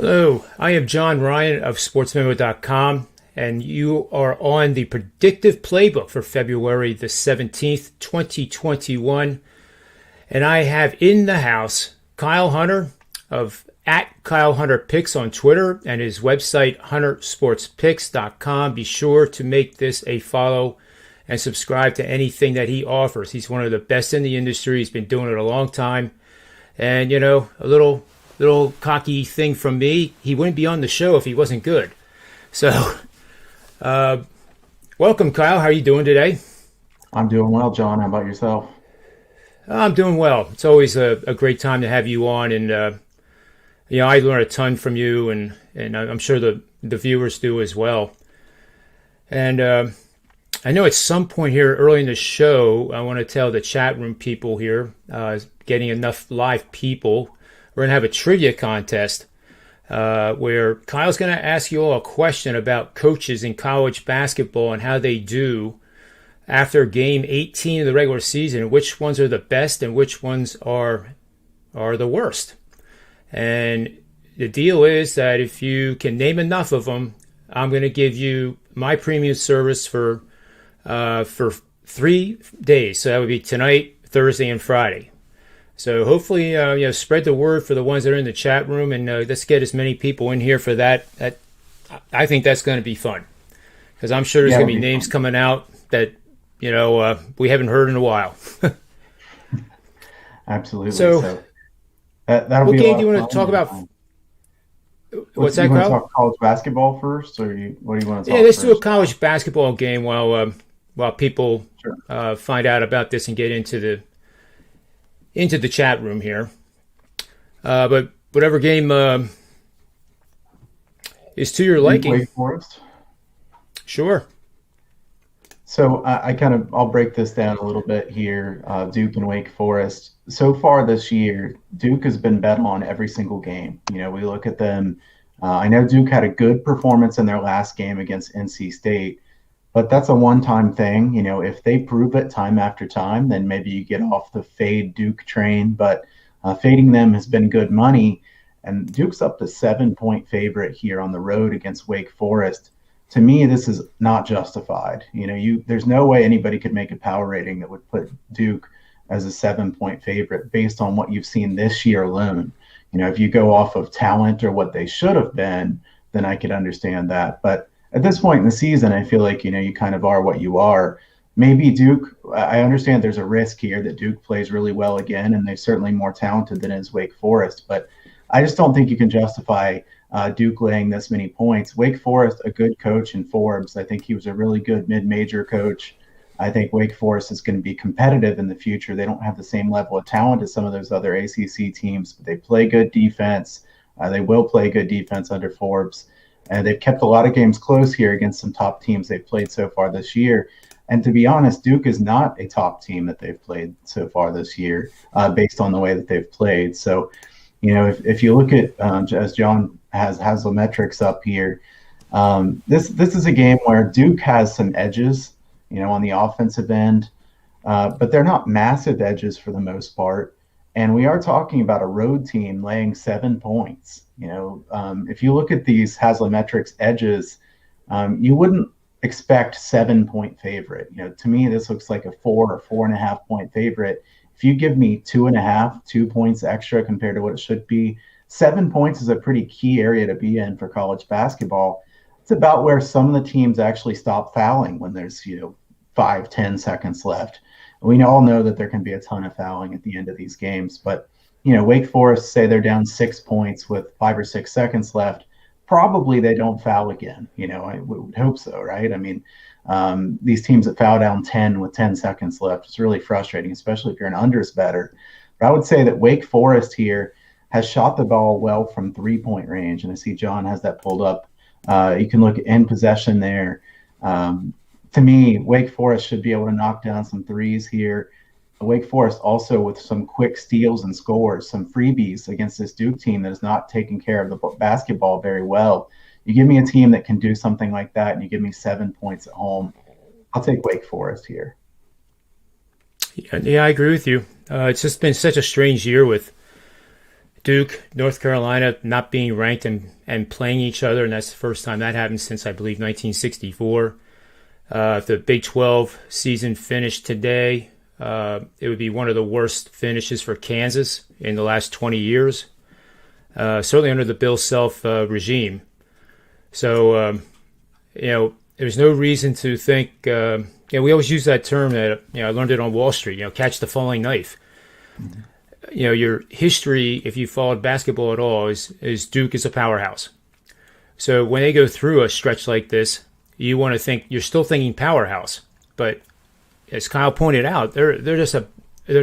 Hello, I am John Ryan of SportsMemo.com, and you are on the Predictive Playbook for February the 17th, 2021. And I have in the house Kyle Hunter of Kyle Hunter Picks on Twitter and his website, huntersportspicks.com. Be sure to make this a follow and subscribe to anything that he offers. He's one of the best in the industry. He's been doing it a long time. And, a little cocky thing from me, he wouldn't be on the show if he wasn't good. So, welcome, Kyle. How are you doing today? I'm doing well, John. How about yourself? I'm doing well. It's always a great time to have you on, and I learn a ton from you, and I'm sure the viewers do as well. And I know at some point here early in the show, I want to tell the chat room people here, getting enough live people, we're going to have a trivia contest where Kyle's going to ask you all a question about coaches in college basketball and how they do after game 18 of the regular season, which ones are the best and which ones are the worst. And the deal is that if you can name enough of them, I'm going to give you my premium service for 3 days. So that would be tonight, Thursday, and Friday. So hopefully, spread the word for the ones that are in the chat room, and let's get as many people in here for that. I think that's going to be fun, because I'm sure there's going to be names coming out that we haven't heard in a while. Absolutely. So that'll what be game do you want to talk about? What's that, you want to Kyle? talk college basketball first, or what do you want to talk? Yeah, let's do a first? college basketball game while people Sure. find out about this and get into the chat room here. But whatever game is to your liking. Wake Forest. Sure. So I'll break this down a little bit here. Duke and Wake Forest. So far this year, Duke has been bet on every single game. We look at them. I know Duke had a good performance in their last game against NC State, but that's a one-time thing. If they prove it time after time, then maybe you get off the fade Duke train. But fading them has been good money, and Duke's up to 7-point favorite here on the road against Wake Forest. To me, this is not justified. There's no way anybody could make a power rating that would put Duke as a 7-point favorite based on what you've seen this year alone. If you go off of talent or what they should have been, then I could understand that. But at this point in the season, I feel like, you kind of are what you are. Maybe Duke, I understand there's a risk here that Duke plays really well again, and they're certainly more talented than is Wake Forest. But I just don't think you can justify Duke laying this many points. Wake Forest, a good coach in Forbes. I think he was a really good mid-major coach. I think Wake Forest is going to be competitive in the future. They don't have the same level of talent as some of those other ACC teams, but they play good defense. They will play good defense under Forbes. And they've kept a lot of games close here against some top teams they've played so far this year. And to be honest, Duke is not a top team that they've played so far this year based on the way that they've played. So, if you look at, as John has Haslametrics up here, this is a game where Duke has some edges, on the offensive end, but they're not massive edges for the most part. And we are talking about a road team laying 7 points. If you look at these Haslametrics edges, you wouldn't expect 7-point favorite. To me, this looks like a 4 or 4.5 point favorite. If you give me 2.5, 2 points extra compared to what it should be, 7 points is a pretty key area to be in for college basketball. It's about where some of the teams actually stop fouling when there's 5-10 seconds left. We all know that there can be a ton of fouling at the end of these games, but Wake Forest, say they're down 6 points with 5 or 6 seconds left, probably they don't foul again. I would hope so, right? I mean, these teams that foul down 10 with 10 seconds left, it's really frustrating, especially if you're an unders better. But I would say that Wake Forest here has shot the ball well from 3-point range, and I see John has that pulled up. You can look at in possession there. To me, Wake Forest should be able to knock down some threes here. Wake Forest also with some quick steals and scores, some freebies against this Duke team that is not taking care of the basketball very well. You give me a team that can do something like that, and you give me 7 points at home, I'll take Wake Forest here. Yeah, I agree with you. It's just been such a strange year with Duke, North Carolina not being ranked and playing each other, and that's the first time that happened since, I believe, 1964. If the Big 12 season finished today, it would be one of the worst finishes for Kansas in the last 20 years, certainly under the Bill Self regime. So, there's no reason to think, we always use that term that, I learned it on Wall Street, catch the falling knife. Mm-hmm. Your history, if you followed basketball at all, is Duke is a powerhouse. So when they go through a stretch like this, you want to think you're still thinking powerhouse. But as Kyle pointed out, they're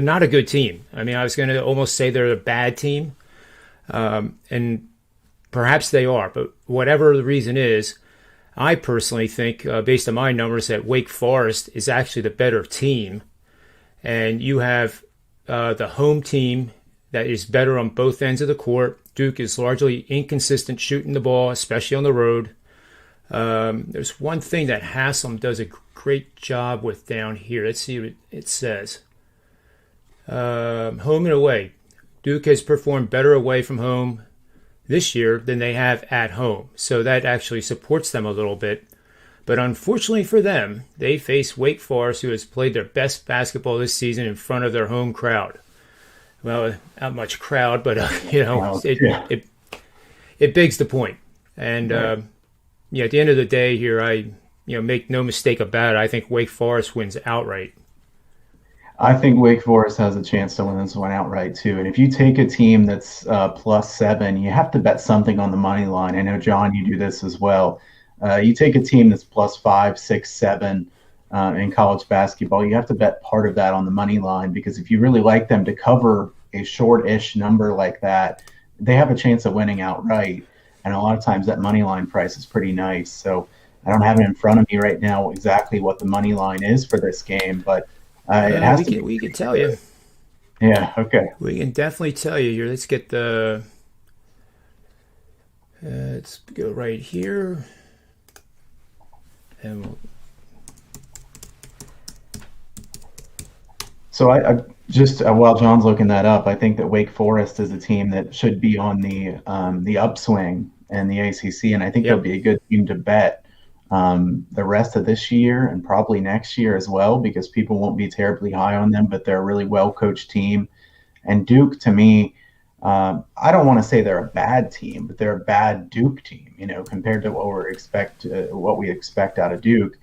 not a good team. I mean, I was going to almost say they're a bad team, and perhaps they are. But whatever the reason is, I personally think, based on my numbers, that Wake Forest is actually the better team, and you have the home team that is better on both ends of the court. Duke is largely inconsistent shooting the ball, especially on the road. There's one thing that Haslam does a great job with down here. Let's see what it says. Home and away. Duke has performed better away from home this year than they have at home. So that actually supports them a little bit. But unfortunately for them, they face Wake Forest, who has played their best basketball this season in front of their home crowd. Well, not much crowd, but it begs the point. And right. At the end of the day, here I make no mistake about it. I think Wake Forest wins outright. I think Wake Forest has a chance to win this one outright too. And if you take a team that's +7, you have to bet something on the money line. I know, John, you do this as well. You take a team that's +5, 6, 7 in college basketball, you have to bet part of that on the money line, because if you really like them to cover a short-ish number like that, they have a chance of winning outright. And a lot of times that money line price is pretty nice. So I don't have it in front of me right now exactly what the money line is for this game, but it has to be. We can tell you. Yeah, okay. We can definitely tell you here. Let's get the let's go right here. So I just while John's looking that up, I think that Wake Forest is a team that should be on the upswing in the ACC, and I think they'll be a good team to bet the rest of this year and probably next year as well, because people won't be terribly high on them, but they're a really well-coached team. And Duke, to me, I don't want to say they're a bad team, but they're a bad Duke team, compared to what we expect out of Duke.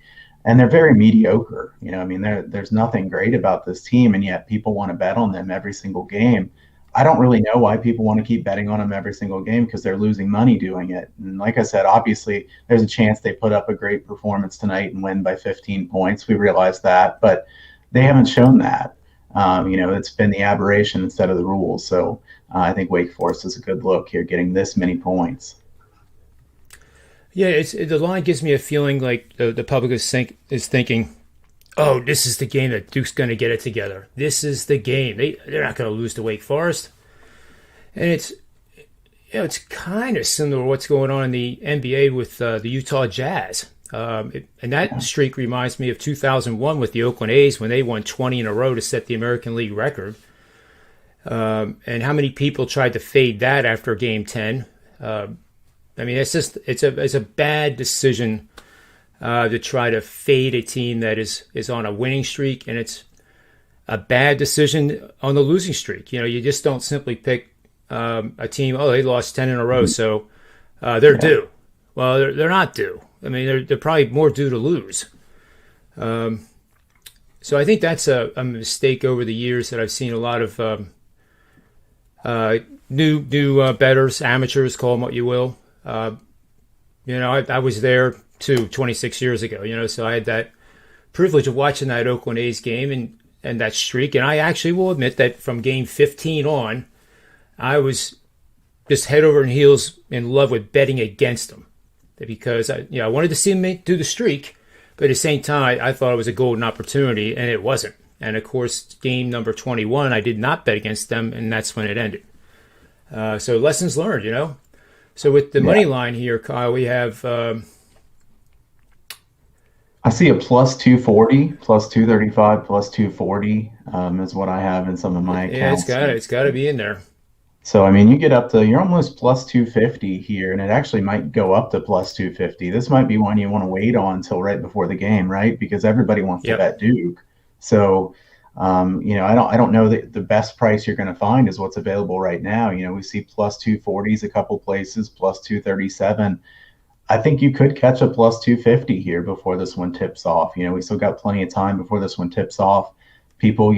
And they're very mediocre. There's nothing great about this team, and yet people want to bet on them every single game. I don't really know why people want to keep betting on them every single game, because they're losing money doing it. And like I said, obviously, there's a chance they put up a great performance tonight and win by 15 points. We realize that, but they haven't shown that. It's been the aberration instead of the rules. So I think Wake Forest is a good look here, getting this many points. Yeah, the line gives me a feeling like the public is thinking, oh, this is the game that Duke's going to get it together. This is the game. They're not going to lose to Wake Forest. And it's kind of similar to what's going on in the NBA with the Utah Jazz. And that streak reminds me of 2001 with the Oakland A's, when they won 20 in a row to set the American League record. And how many people tried to fade that after Game 10? It's a bad decision to try to fade a team that is on a winning streak, and it's a bad decision on the losing streak. You just don't simply pick a team. Oh, they lost 10 in a row, so they're due. Well, they're not due. I mean, they're probably more due to lose. So I think that's a mistake over the years that I've seen a lot of new bettors, amateurs, call them what you will. I was there too 26 years ago, so I had that privilege of watching that Oakland A's game and that streak. And I actually will admit that from game 15 on, I was just head over and heels in love with betting against them, because I wanted to see them do the streak, but at the same time, I thought it was a golden opportunity, and it wasn't. And of course, game number 21, I did not bet against them, and that's when it ended. So lessons learned, So with the money line here, Kyle, we have. I see a +240, +235, +240 is what I have in some of my accounts. Yeah, it's got to be in there. So, I mean, you get up to, you're almost plus 250 here, and it actually might go up to plus 250. This might be one you want to wait on until right before the game, right? Because everybody wants to Yep. bet Duke. So, I don't know that the best price you're going to find is what's available right now. We see plus 240s a couple places, plus 237. I think you could catch a plus 250 here before this one tips off. We still got plenty of time before this one tips off. People,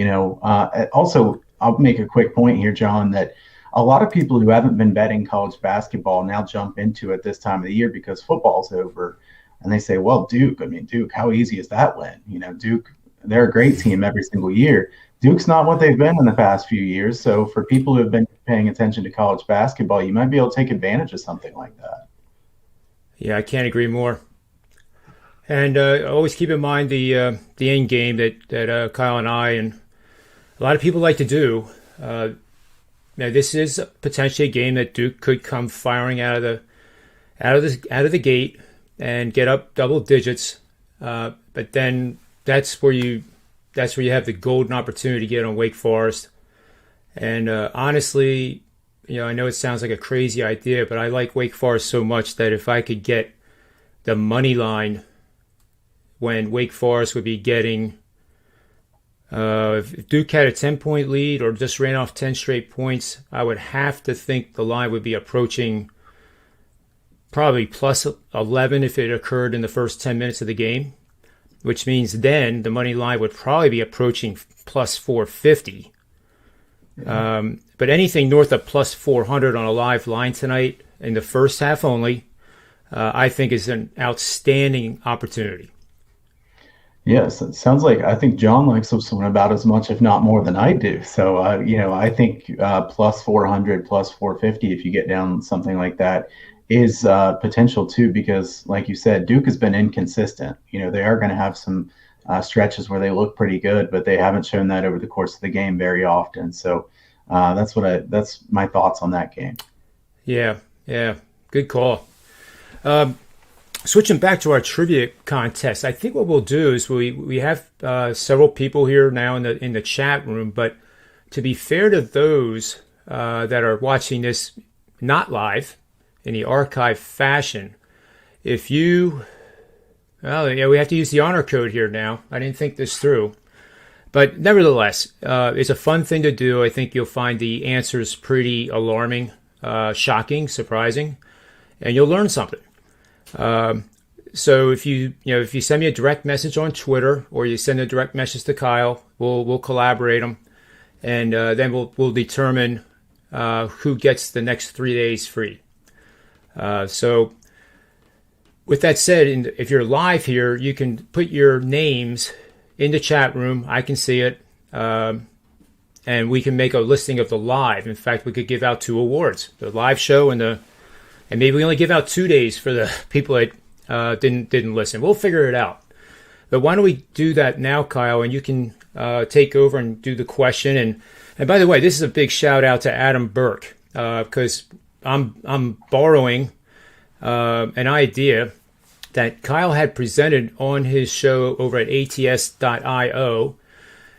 also, I'll make a quick point here, John, that a lot of people who haven't been betting college basketball now jump into it this time of the year because football's over. And they say, well, Duke, I mean, Duke, how easy is that win? Duke, they're a great team every single year. Duke's not what they've been in the past few years. So for people who have been paying attention to college basketball, you might be able to take advantage of something like that. Yeah, I can't agree more. And always keep in mind the end game that Kyle and I and a lot of people like to do. Now, this is potentially a game that Duke could come firing out of the gate and get up double digits. But then that's where you have the golden opportunity to get on Wake Forest. And honestly, I know it sounds like a crazy idea, but I like Wake Forest so much that if I could get the money line when Wake Forest would be getting, if Duke had a 10-point lead or just ran off 10 straight points, I would have to think the line would be approaching probably plus 11 if it occurred in the first 10 minutes of the game, which means then the money line would probably be approaching plus 450. But anything north of plus 400 on a live line tonight in the first half only, I think is an outstanding opportunity. Yes, it sounds like I think John likes this one about as much, if not more, than I do. So, I think plus 400, plus 450, if you get down something like that, is potential too, because, like you said, Duke has been inconsistent. They are going to have some stretches where they look pretty good, but they haven't shown that over the course of the game very often. So, that's my thoughts on that game. Yeah, yeah, good call. Switching back to our trivia contest, I think what we'll do is we have several people here now in the chat room, but to be fair to those that are watching this not live in the archive fashion, if you, well, yeah, we have to use the honor code here now. I didn't think this through, but nevertheless, it's a fun thing to do. I think you'll find the answers pretty alarming, shocking, surprising, and you'll learn something. So if you send me a direct message on Twitter or you send a direct message to Kyle, we'll collaborate them, and then we'll determine who gets the next 3 days free. So with that said, if you're live here, you can put your names in the chat room. I can see it, and we can make a listing of the live. In fact, we could give out 2 awards: the live show and maybe we only give out 2 days for the people that didn't listen. We'll figure it out. But why don't we do that now, Kyle? And you can take over and do the question. And by the way, this is a big shout out to Adam Burke because I'm borrowing an idea that Kyle had presented on his show over at ats.io,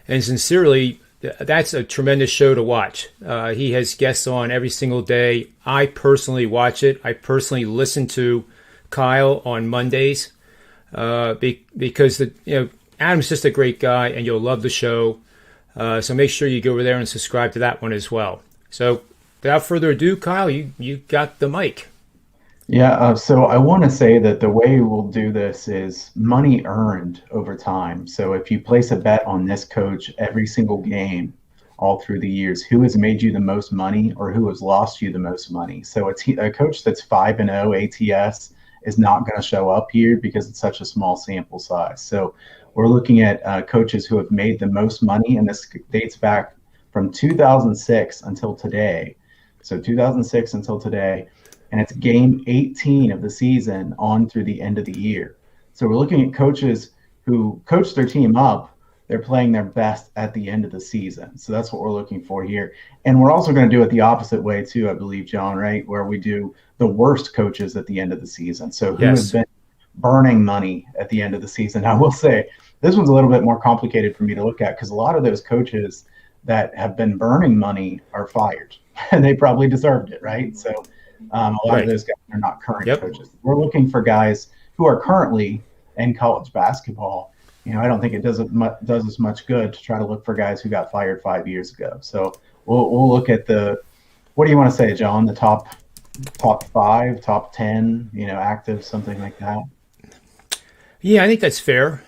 and sincerely, that's a tremendous show to watch. He has guests on every single day. I personally watch it. I personally listen to Kyle on Mondays because Adam's just a great guy, and you'll love the show. So make sure you go over there and subscribe to that one as well. So without further ado, Kyle, you got the mic. Yeah, so I want to say that the way we'll do this is money earned over time. So if you place a bet on this coach every single game all through the years, who has made you the most money or who has lost you the most money? So a coach that's 5-0 ATS is not going to show up here because it's such a small sample size. So we're looking at coaches who have made the most money, and this dates back from 2006 until today. So 2006 until today. And it's game 18 of the season on through the end of the year. So we're looking at coaches who coach their team up. They're playing their best at the end of the season. So that's what we're looking for here. And we're also going to do it the opposite way too, I believe, John, right? Where we do the worst coaches at the end of the season. So who has been burning money at the end of the season? I will say this one's a little bit more complicated for me to look at because a lot of those coaches that have been burning money are fired, and they probably deserved it, right? So a lot of Right. those guys are not current Yep. coaches. We're looking for guys who are currently in college basketball. I don't think it does as much good to try to look for guys who got fired 5 years ago. So we'll look at what do you want to say, John? The top five, top 10, active, something like that. Yeah, I think that's fair.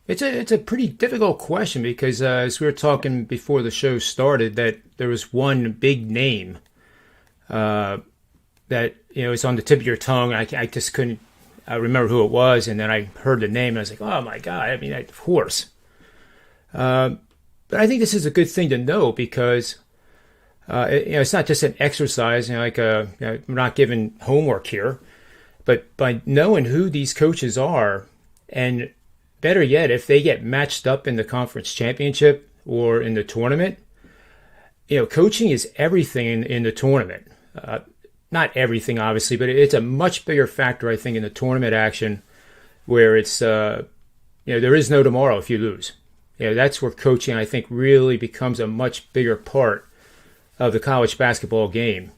It's a pretty difficult question because as we were talking before the show started, that there was one big name that is on the tip of your tongue. I just couldn't remember who it was, and then I heard the name and I was like, oh my god! I mean, of course. But I think this is a good thing to know because it's not just an exercise. We're not giving homework here, but by knowing who these coaches are, and better yet, if they get matched up in the conference championship or in the tournament, coaching is everything in the tournament. Not everything, obviously, but it's a much bigger factor, I think, in the tournament action where it's, there is no tomorrow if you lose. That's where coaching, I think, really becomes a much bigger part of the college basketball game.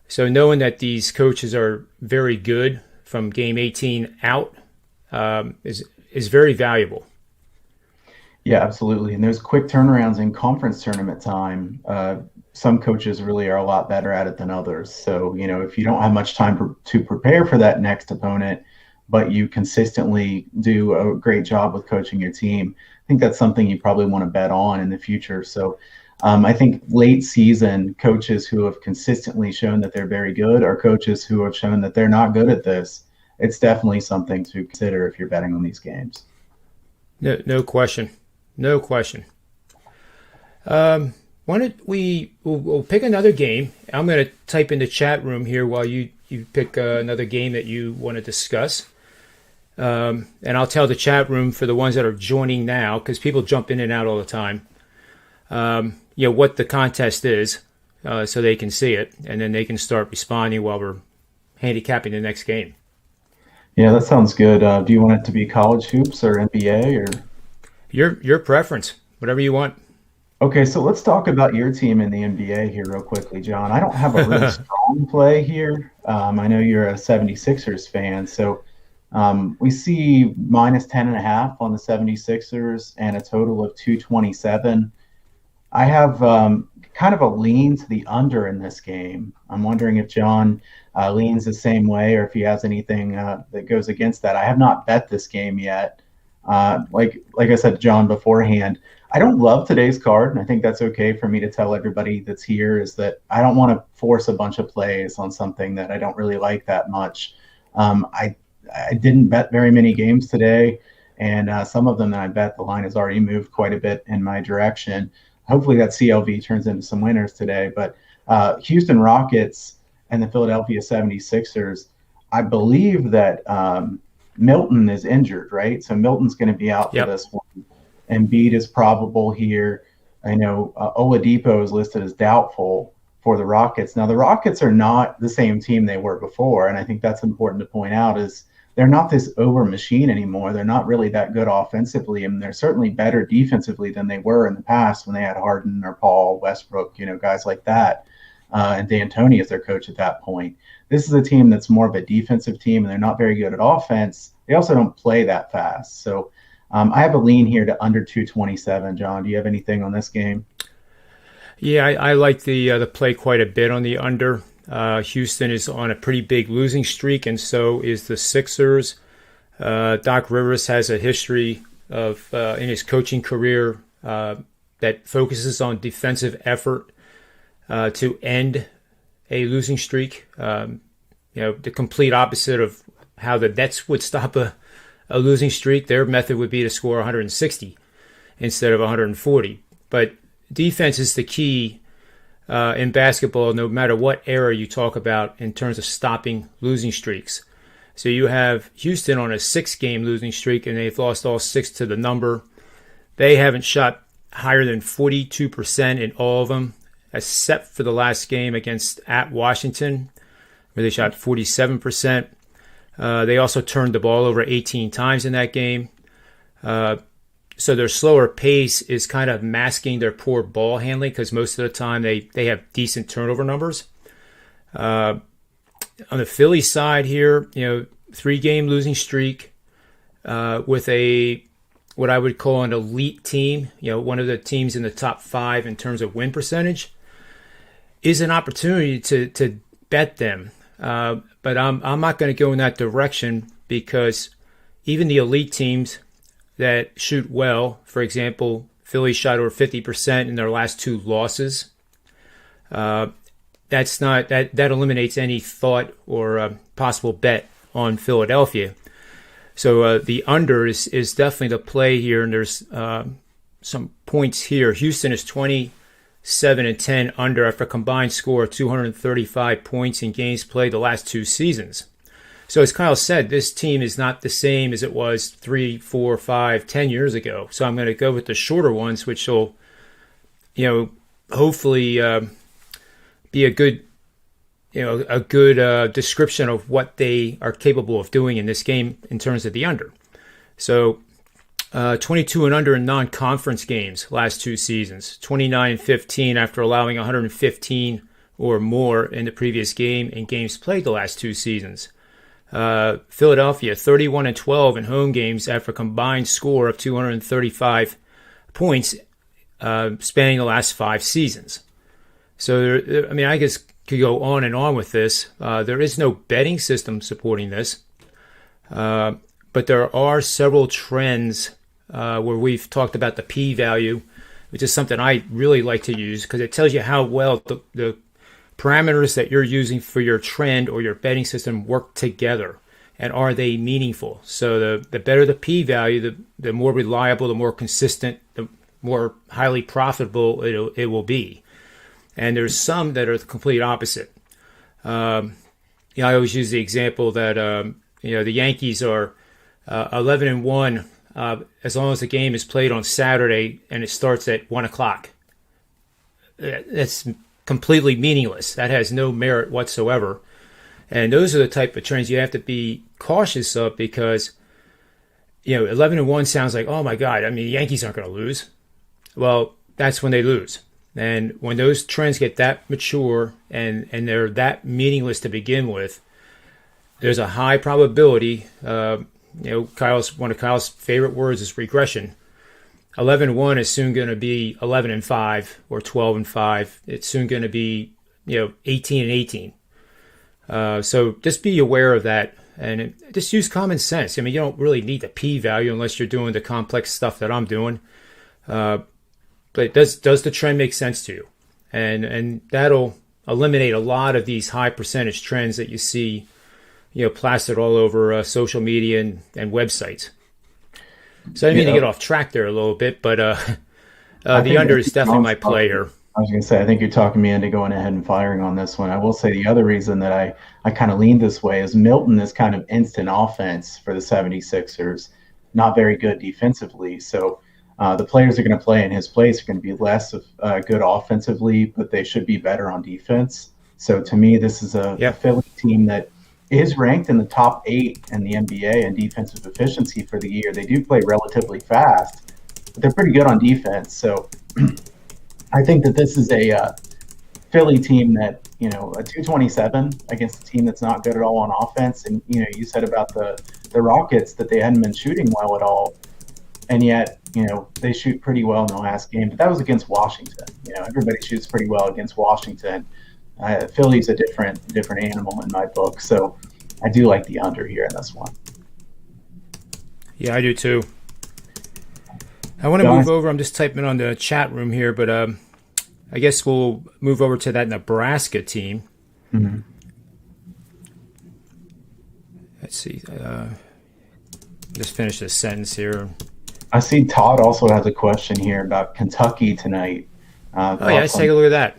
So knowing that these coaches are very good from game 18 out is very valuable. Yeah, absolutely. And there's quick turnarounds in conference tournament time. Some coaches really are a lot better at it than others. So, if you don't have much time to prepare for that next opponent, but you consistently do a great job with coaching your team, I think that's something you probably want to bet on in the future. So I think late season coaches who have consistently shown that they're very good are coaches who have shown that they're not good at this. It's definitely something to consider if you're betting on these games. No question. No question. Why don't we'll pick another game. I'm going to type in the chat room here while you pick another game that you want to discuss. And I'll tell the chat room for the ones that are joining now, because people jump in and out all the time, what the contest is so they can see it, and then they can start responding while we're handicapping the next game. Yeah, that sounds good. Do you want it to be college hoops or NBA or? Your preference, whatever you want. Okay, so let's talk about your team in the NBA here real quickly, John. I don't have a really strong play here. I know you're a 76ers fan, so we see minus 10.5 on the 76ers and a total of 227. I have kind of a lean to the under in this game. I'm wondering if John leans the same way or if he has anything that goes against that. I have not bet this game yet. Like I said, John, beforehand, I don't love today's card, and I think that's okay for me to tell everybody that's here, is that I don't want to force a bunch of plays on something that I don't really like that much. I didn't bet very many games today, and some of them that I bet, the line has already moved quite a bit in my direction. Hopefully that CLV turns into some winners today, but Houston Rockets and the Philadelphia 76ers, I believe that Milton is injured, right? So Milton's going to be out for this one. Embiid is probable here. I know Oladipo is listed as doubtful for the Rockets. Now, the Rockets are not the same team they were before, and I think that's important to point out, is they're not this over machine anymore. They're not really that good offensively, and they're certainly better defensively than they were in the past when they had Harden or Paul, Westbrook, guys like that, and D'Antoni as their coach at that point. This is a team that's more of a defensive team, and they're not very good at offense. They also don't play that fast. So I have a lean here to under 227. John, do you have anything on this game? Yeah, I like the play quite a bit on the under. Houston is on a pretty big losing streak, and so is the Sixers. Doc Rivers has a history of in his coaching career that focuses on defensive effort to end a losing streak. The complete opposite of how the Nets would stop a losing streak. Their method would be to score 160 instead of 140. But defense is the key in basketball, no matter what era you talk about in terms of stopping losing streaks. So you have Houston on a 6-game losing streak, and they've lost all 6 to the number. They haven't shot higher than 42% in all of them, except for the last game at Washington, where they shot 47%. They also turned the ball over 18 times in that game. so their slower pace is kind of masking their poor ball handling because most of the time they have decent turnover numbers. On the Philly side here, 3-game losing streak with a what I would call an elite team, one of the teams in the top 5 in terms of win percentage, is an opportunity to bet them. But I'm not going to go in that direction because even the elite teams that shoot well, for example, Philly shot over 50% in their last 2 losses. That's not that eliminates any thought or possible bet on Philadelphia. So the under is definitely the play here, and there's some points here. Houston is 27-10 under after a combined score of 235 points in games played the last 2 seasons. So as Kyle said, this team is not the same as it was 3, 4, 5, 10 years ago. So I'm going to go with the shorter ones, which will, hopefully be a good description of what they are capable of doing in this game in terms of the under. So 22 and under in non-conference games last 2 seasons, 29-15 after allowing 115 or more in the previous game in games played the last 2 seasons. Philadelphia 31-12 in home games after a combined score of 235 points spanning the last 5 seasons. So I guess could go on and on with this. There is no betting system supporting this, but there are several trends where we've talked about the p-value, which is something I really like to use because it tells you how well the parameters that you're using for your trend or your betting system work together, and are they meaningful. So the better the p-value, the more reliable, the more consistent, the more highly profitable it will be. And there's some that are the complete opposite. I always use the example that the Yankees are 11-1 as long as the game is played on Saturday and it starts at 1:00. That's completely meaningless. That has no merit whatsoever. And those are the type of trends you have to be cautious of because 11-1 sounds like, oh my God, the Yankees aren't going to lose. Well, that's when they lose. And when those trends get that mature and they're that meaningless to begin with, there's a high probability. One of Kyle's favorite words is regression. 11-1 is soon going to be 11-5 or 12-5. It's soon going to be 18-18. So just be aware of that and just use common sense. You don't really need the p-value unless you're doing the complex stuff that I'm doing. But does the trend make sense to you? And that'll eliminate a lot of these high percentage trends that you see, plastered all over social media and websites. So I didn't mean to get off track there a little bit, but the under is definitely my play here. I was going to say, I think you're talking me into going ahead and firing on this one. I will say the other reason that I kind of leaned this way is Milton is kind of instant offense for the 76ers, not very good defensively. So the players are going to play in his place are going to be less good offensively, but they should be better on defense. So to me, this is a Philly team that is ranked in the top 8 in the NBA in defensive efficiency for the year. They do play relatively fast, but they're pretty good on defense. So I think that this is a Philly team that, a 227 against a team that's not good at all on offense. And, you said about the Rockets that they hadn't been shooting well at all. And yet, they shoot pretty well in the last game. But that was against Washington. Everybody shoots pretty well against Washington. Philly's a different animal in my book. So I do like the under here in this one. Yeah, I do too. I want to move over. I'm just typing on the chat room here, but I guess we'll move over to that Nebraska team. Mm-hmm. Let's see. Just finish this sentence here. I see Todd also has a question here about Kentucky tonight. Let's take a look at that.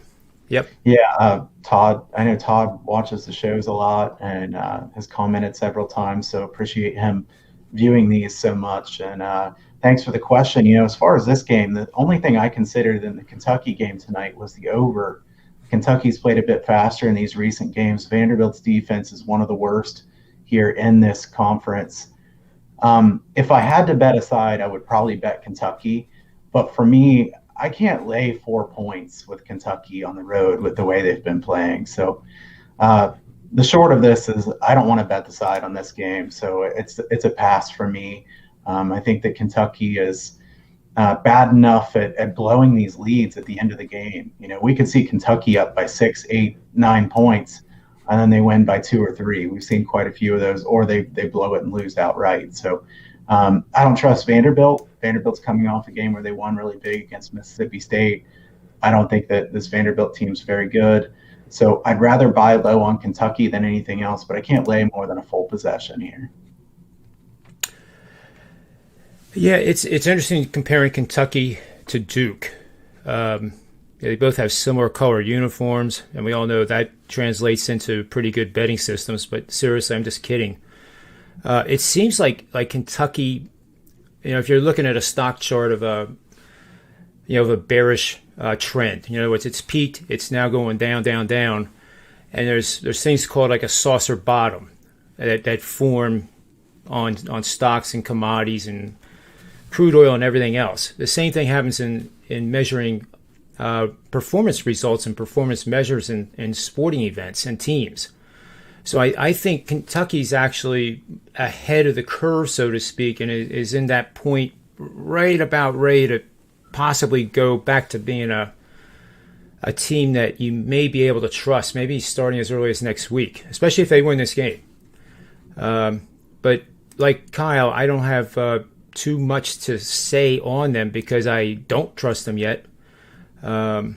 Yep. Yeah, Todd. I know Todd watches the shows a lot and has commented several times, so appreciate him viewing these so much. And thanks for the question. As far as this game, the only thing I considered in the Kentucky game tonight was the over. Kentucky's played a bit faster in these recent games. Vanderbilt's defense is one of the worst here in this conference. If I had to bet a side, I would probably bet Kentucky. But for me, I can't lay 4 points with Kentucky on the road with the way they've been playing. So uh, the short of this is I don't want to bet the side on this game. So it's a pass for me. I think that Kentucky is bad enough at blowing these leads at the end of the game. You know, we could see Kentucky up by 6, 8, 9 points, and then they win by 2 or 3. We've seen quite a few of those, or they blow it and lose outright. So I don't trust Vanderbilt. Vanderbilt's coming off a game where they won really big against Mississippi State. I don't think that this Vanderbilt team's very good. So I'd rather buy low on Kentucky than anything else, but I can't lay more than a full possession here. Yeah, it's interesting comparing Kentucky to Duke. They both have similar color uniforms, and we all know that translates into pretty good betting systems. But seriously, I'm just kidding. It seems like Kentucky, if you're looking at a stock chart of a bearish trend, it's peaked, it's now going down, down, down, and there's things called like a saucer bottom that form on stocks and commodities and crude oil and everything else. The same thing happens in measuring performance results and performance measures in sporting events and teams. So I think Kentucky's actually ahead of the curve, so to speak, and is in that point right about ready to possibly go back to being a team that you may be able to trust, maybe starting as early as next week, especially if they win this game. But like Kyle, I don't have too much to say on them because I don't trust them yet. I've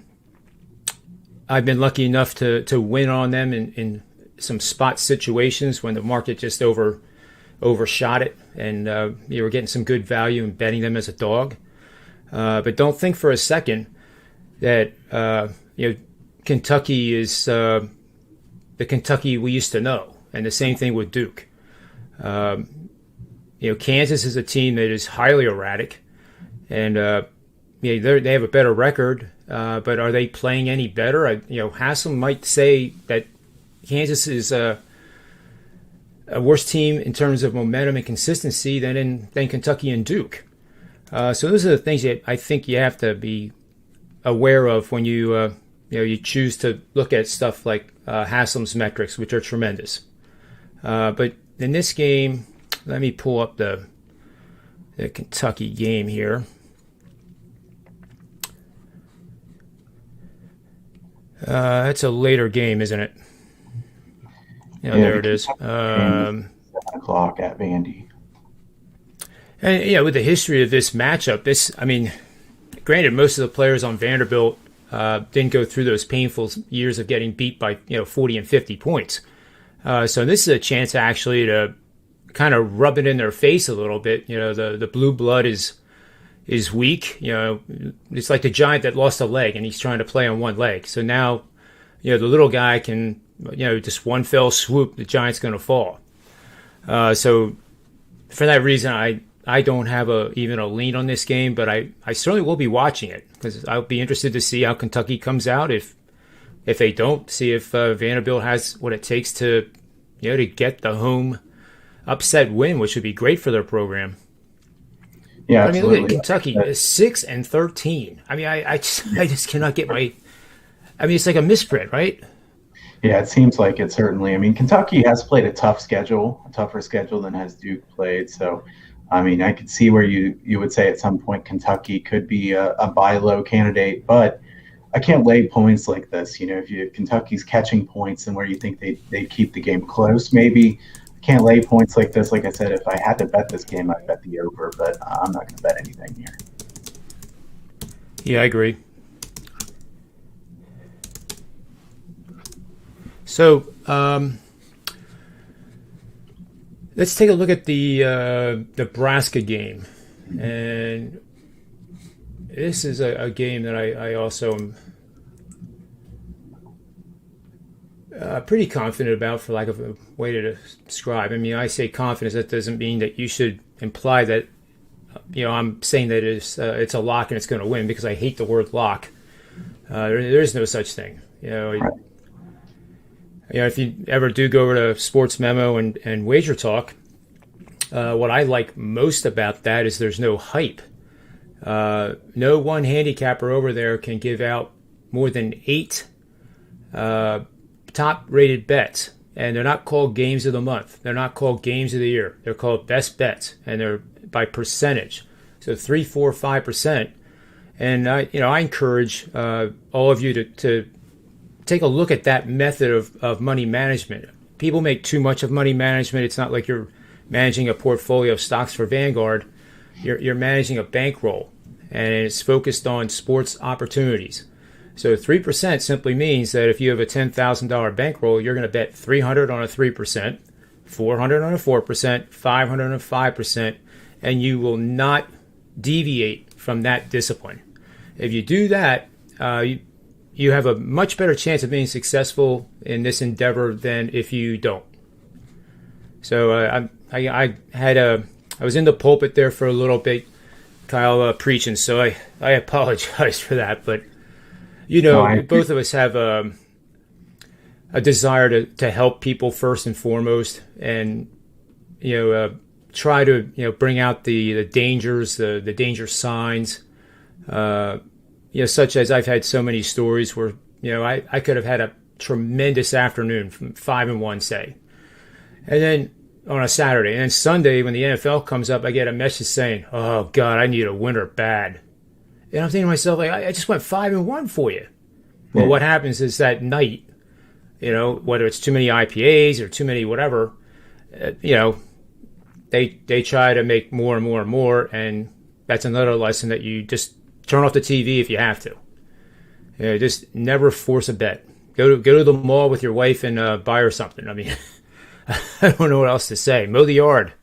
been lucky enough to win on them in some spot situations when the market just overshot it, and you were getting some good value in betting them as a dog. But don't think for a second that Kentucky is the Kentucky we used to know, and the same thing with Duke. Kansas is a team that is highly erratic, and they have a better record. But are they playing any better? Haslam might say that Kansas is a worse team in terms of momentum and consistency than Kentucky and Duke. So those are the things that I think you have to be aware of when you choose to look at stuff like Haslam's metrics, which are tremendous. But in this game, let me pull up the Kentucky game here. It's a later game, isn't it? There it is. 7 o'clock at Vandy. And with the history of this matchup, granted, most of the players on Vanderbilt didn't go through those painful years of getting beat by 40 and 50 points. So this is a chance actually to kind of rub it in their face a little bit. The blue blood is weak. It's like the giant that lost a leg and he's trying to play on one leg. So now, the little guy can, just one fell swoop, the giant's going to fall. So for that reason, I don't have even a lean on this game, but I certainly will be watching it because I'll be interested to see how Kentucky comes out. If they don't, see if Vanderbilt has what it takes to get the home upset win, which would be great for their program. Yeah, look at Kentucky, 6-13. I just cannot get my. It's like a misprint, right? Yeah, it seems like it certainly. Kentucky has played a tougher schedule than has Duke played. So, I could see where you would say at some point Kentucky could be a buy low candidate, but I can't lay points like this. If Kentucky's catching points and where you think they keep the game close, maybe. Can't lay points like this. Like I said, if I had to bet this game, I'd bet the over, but I'm not going to bet anything here. Yeah, I agree. So let's take a look at the Nebraska game. And this is a game that I also am pretty confident about, for lack of a way to describe. I say confidence. That doesn't mean that you should imply that, I'm saying that it's a lock and it's going to win, because I hate the word lock. There is no such thing. If you ever do go over to Sports Memo and Wager Talk, What I like most about that is there's no hype. No one handicapper over there can give out more than 8 top-rated bets, and they're not called games of the month. They're not called games of the year. They're called best bets, and they're by percentage. So 3, 4, 5%. And I encourage all of you to take a look at that method of money management. People make too much of money management. It's not like you're managing a portfolio of stocks for Vanguard. You're managing a bankroll, and it's focused on sports opportunities. So 3% simply means that if you have a $10,000 bankroll, you're going to bet 300 on a 3%, 400 on a 4%, 500 on a 5%, and you will not deviate from that discipline. If you do that, you have a much better chance of being successful in this endeavor than if you don't. So I was in the pulpit there for a little bit, Kyle, preaching. So I apologize for that, but both of us have a desire to help people first and foremost, and try to bring out the dangers, the danger signs. Such as I've had so many stories where, I could have had a tremendous afternoon from 5-1, say. And then on a Saturday, and then Sunday when the NFL comes up, I get a message saying, "Oh God, I need a winner bad." And I'm thinking to myself, like, I just went 5-1 for you. Well, what happens is that night, whether it's too many IPAs or too many whatever, they try to make more and more and more, and that's another lesson that you just turn off the TV if you have to. Just never force a bet. Go to the mall with your wife and buy her something. I mean, I don't know what else to say. Mow the yard.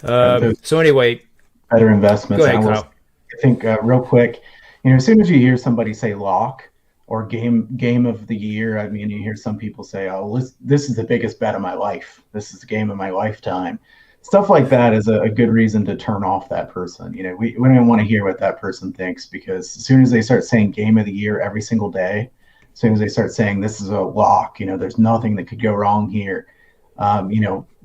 So anyway, better investments. Go ahead, Kyle. I think real quick, as soon as you hear somebody say lock or game of the year, I mean, you hear some people say, "Oh, this is the biggest bet of my life. This is the game of my lifetime." Stuff like that is a good reason to turn off that person. We don't want to hear what that person thinks, because as soon as they start saying game of the year every single day, as soon as they start saying this is a lock, there's nothing that could go wrong here.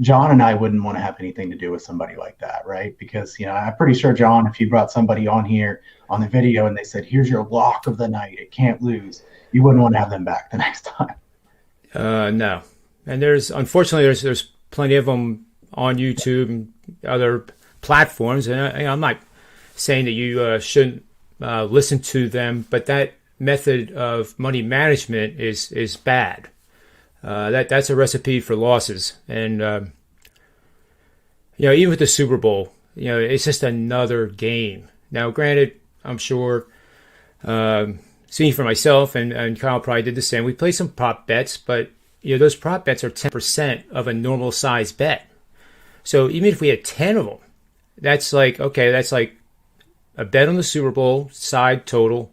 John and I wouldn't want to have anything to do with somebody like that, right? Because, I'm pretty sure, John, if you brought somebody on here on the video and they said, "Here's your lock of the night, it can't lose," you wouldn't want to have them back the next time. No. And unfortunately, there's plenty of them on YouTube and other platforms. And I'm not saying that you shouldn't listen to them, but that method of money management is bad. That's a recipe for losses. And, even with the Super Bowl, it's just another game. Now, granted, I'm sure, seeing for myself, and Kyle probably did the same, we play some prop bets, but, those prop bets are 10% of a normal size bet. So even if we had 10 of them, that's like a bet on the Super Bowl, side or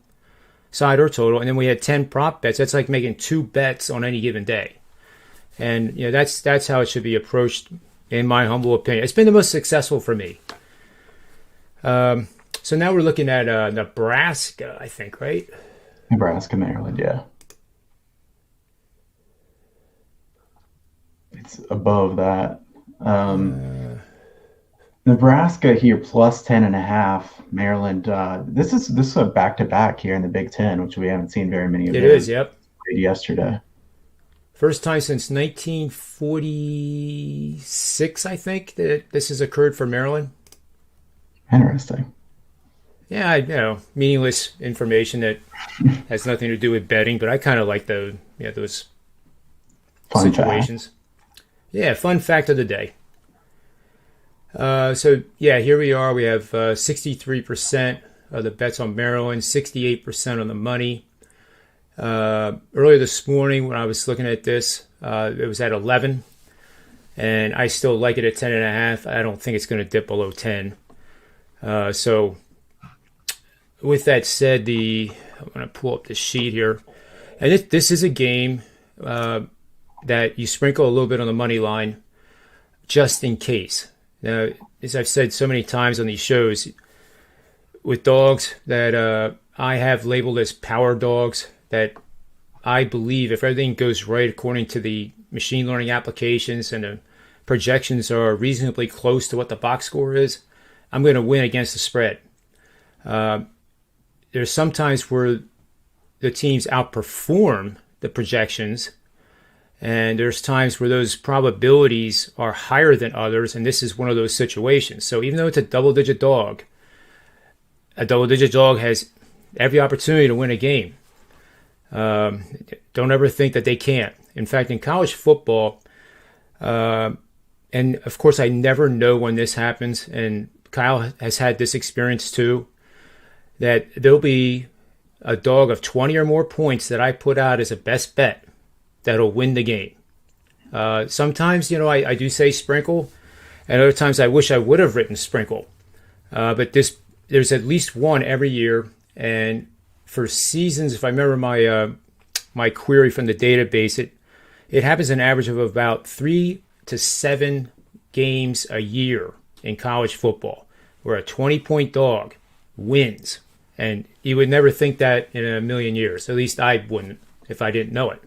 total, and then we had 10 prop bets. That's like making 2 bets on any given day. And that's how it should be approached, in my humble opinion. It's been the most successful for me. So now we're looking at Nebraska, I think, right? Nebraska, Maryland, yeah. It's above that. Nebraska here plus 10.5. Maryland. This is a back-to-back here in the Big Ten, which we haven't seen very many of. It is, yep. Yesterday. First time since 1946, I think, that this has occurred for Maryland. Interesting. Yeah, meaningless information that has nothing to do with betting, but I kind of like those Fun situations. fact. Yeah, fun fact of the day. Here we are. We have 63% of the bets on Maryland, 68% on the money. Earlier this morning when I was looking at this, it was at 11, and I still like it at 10.5. I don't think it's going to dip below 10. So with that said, I'm going to pull up the sheet here, and this is a game that you sprinkle a little bit on the money line just in case. Now, as I've said so many times on these shows, with dogs that I have labeled as power dogs, that I believe if everything goes right according to the machine learning applications and projections are reasonably close to what the box score is, I'm going to win against the spread. There's sometimes where the teams outperform the projections, and there's times where those probabilities are higher than others, and this is one of those situations. So even though it's a double-digit dog has every opportunity to win a game. Don't ever think that they can't. In fact, in college football, and of course I never know when this happens, and Kyle has had this experience too, that there'll be a dog of 20 or more points that I put out as a best bet that'll win the game. Sometimes, I do say sprinkle, and other times I wish I would have written sprinkle. But there's at least one every year, and for seasons, if I remember my query from the database, it happens an average of about 3 to 7 games a year in college football, where a 20-point dog wins. And you would never think that in a million years. At least I wouldn't if I didn't know it.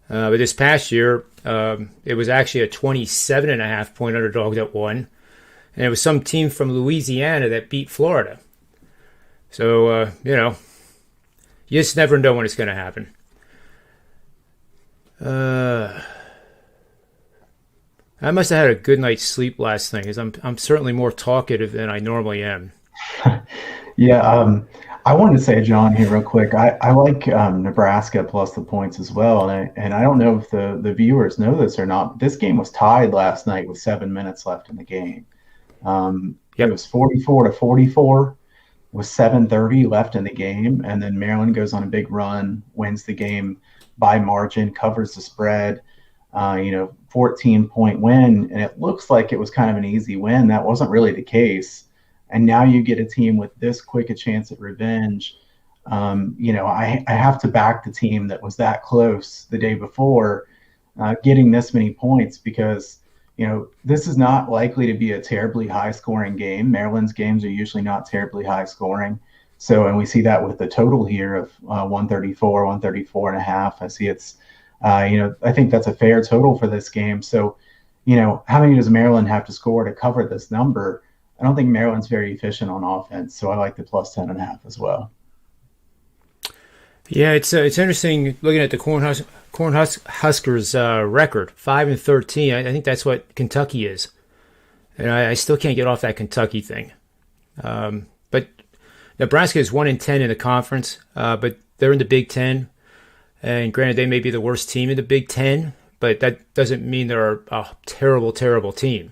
But this past year, it was actually a 27.5-point underdog that won. And it was some team from Louisiana that beat Florida. So, you just never know when it's going to happen. I must have had a good night's sleep last night, because I'm certainly more talkative than I normally am. Yeah, I wanted to say, John, here real quick. I like Nebraska plus the points as well, and I don't know if the viewers know this or not. But this game was tied last night with 7 minutes left in the game. It was 44-44 with 7:30 left in the game, and then Maryland goes on a big run, wins the game by margin, covers the spread. 14-point win, and it looks like it was kind of an easy win. That wasn't really the case. And now you get a team with this quick a chance at revenge. I have to back the team that was that close the day before getting this many points, because, this is not likely to be a terribly high scoring game. Maryland's games are usually not terribly high scoring. So, and we see that with the total here of 134, 134.5. I see it's, I think that's a fair total for this game. So, how many does Maryland have to score to cover this number? I don't think Maryland's very efficient on offense, so I like the plus 10.5 as well. Yeah, it's interesting looking at the Cornhuskers record, 5-13. I think that's what Kentucky is, and I still can't get off that Kentucky thing. But Nebraska is 1-10 in the conference, but they're in the Big Ten, and granted, they may be the worst team in the Big Ten, but that doesn't mean they're a terrible, terrible team.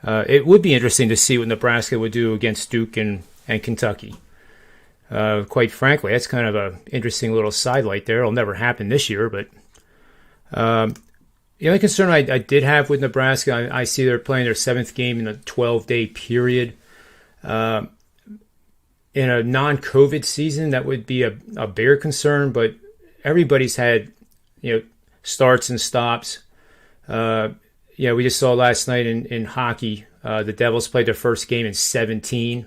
It would be interesting to see what Nebraska would do against Duke and Kentucky. Quite frankly, that's kind of an interesting little sidelight there. It'll never happen this year, but the only concern I did have with Nebraska, I see they're playing their 7th game in a 12-day period. In a non-COVID season, that would be a bigger concern, but everybody's had, starts and stops. We just saw last night in hockey, the Devils played their first game in 17,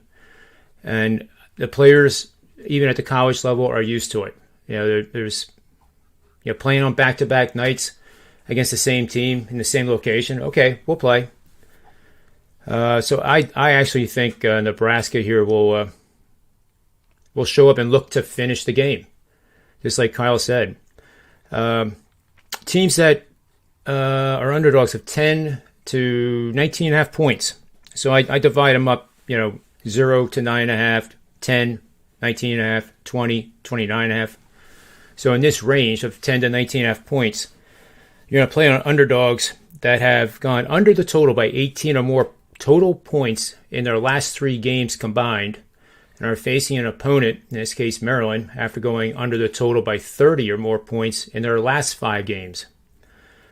and the players, even at the college level, are used to it. There's playing on back-to-back nights against the same team in the same location. Okay, we'll play. So I actually think Nebraska here will show up and look to finish the game, just like Kyle said. Teams that are underdogs of 10 to 19.5 points. So I divide them up, 0 to 9.5, 10, 19.5, 20, 29.5. So in this range of 10 to 19.5 points, you're going to play on underdogs that have gone under the total by 18 or more total points in their last 3 games combined, and are facing an opponent, in this case Maryland, after going under the total by 30 or more points in their last 5 games.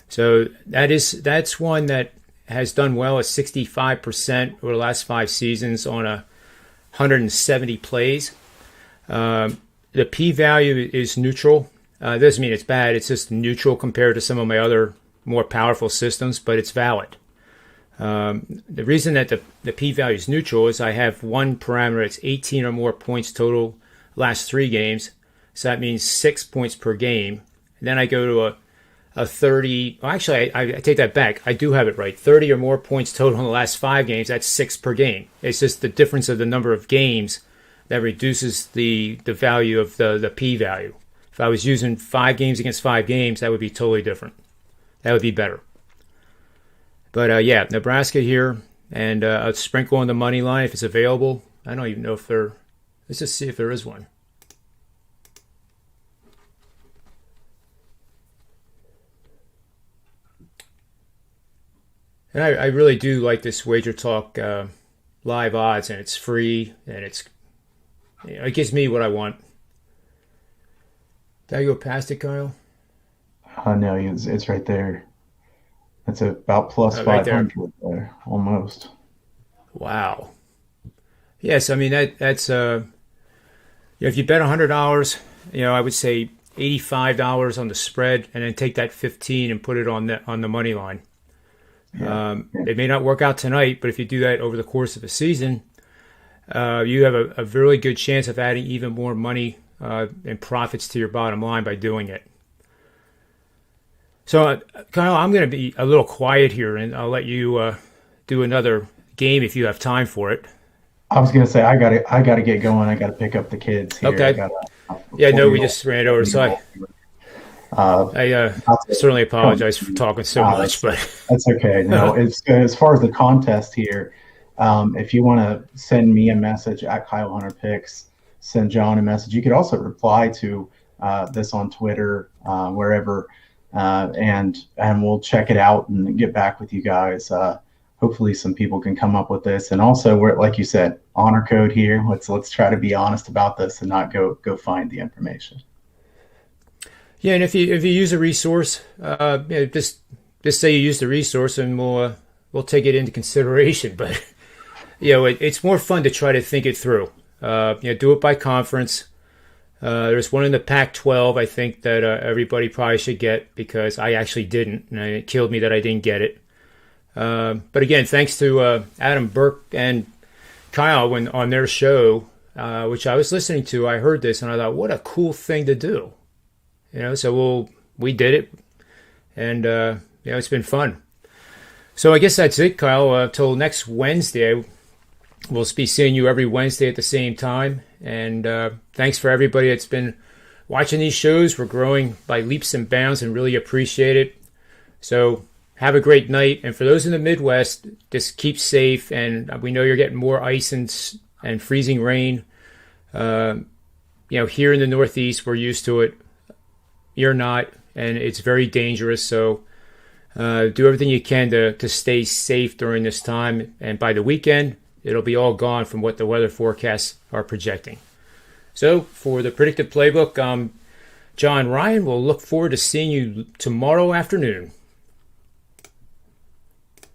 So that's one that has done well at 65% over the last 5 seasons on 170 plays. The p-value is neutral. It doesn't mean it's bad. It's just neutral compared to some of my other more powerful systems, but it's valid. The reason that the p-value is neutral is I have one parameter that's 18 or more points total last 3 games. So that means 6 points per game. And then I go to a 30. Well, actually, I take that back. I do have it right. 30 or more points total in the last 5 games. That's 6 per game. It's just the difference of the number of games that reduces the value of the p value. If I was using 5 games against 5 games, that would be totally different. That would be better. But yeah, Nebraska here, and a sprinkle on the money line if it's available. I don't even know if there. Let's just see if there is one. And I really do like this Wager Talk live odds, and it's free, and it gives me what I want. Did I go past it, Kyle? No, it's right there. It's about plus Right there. 500 there, almost. Wow. Yes, I mean that's if you bet $100, I would say $85 on the spread, and then take that 15 and put it on the money line. Yeah. It may not work out tonight, but if you do that over the course of a season, you have a really good chance of adding even more money and profits to your bottom line by doing it. So, Kyle, I'm going to be a little quiet here, and I'll let you do another game if you have time for it. I was gonna say I gotta get going. I gotta pick up the kids here. Okay. Yeah, no, we just ran it over, so I certainly apologize for talking so much, but that's okay. No, it's as far as the contest here. If you want to send me a message at Kyle Hunter Picks, send John a message. You could also reply to this on Twitter, wherever, and we'll check it out and get back with you guys. Hopefully, some people can come up with this, and also, we're like you said, honor code here. Let's try to be honest about this and not go find the information. Yeah, and if you use a resource, just say you use the resource, and we'll take it into consideration. But it's more fun to try to think it through. Do it by conference. There's one in the Pac-12 I think that everybody probably should get, because I actually didn't, and it killed me that I didn't get it. But again, thanks to Adam Burke and Kyle on their show, which I was listening to. I heard this and I thought, what a cool thing to do. So we did it, and it's been fun. So I guess that's it, Kyle. Till next Wednesday, we'll be seeing you every Wednesday at the same time. And thanks for everybody that's been watching these shows. We're growing by leaps and bounds, and really appreciate it. So have a great night. And for those in the Midwest, just keep safe. And we know you're getting more ice and freezing rain. Here in the Northeast, we're used to it. You're not, and it's very dangerous. So do everything you can to stay safe during this time. And by the weekend, it'll be all gone from what the weather forecasts are projecting. So for the Predictive Playbook, I'm John Ryan. We'll look forward to seeing you tomorrow afternoon.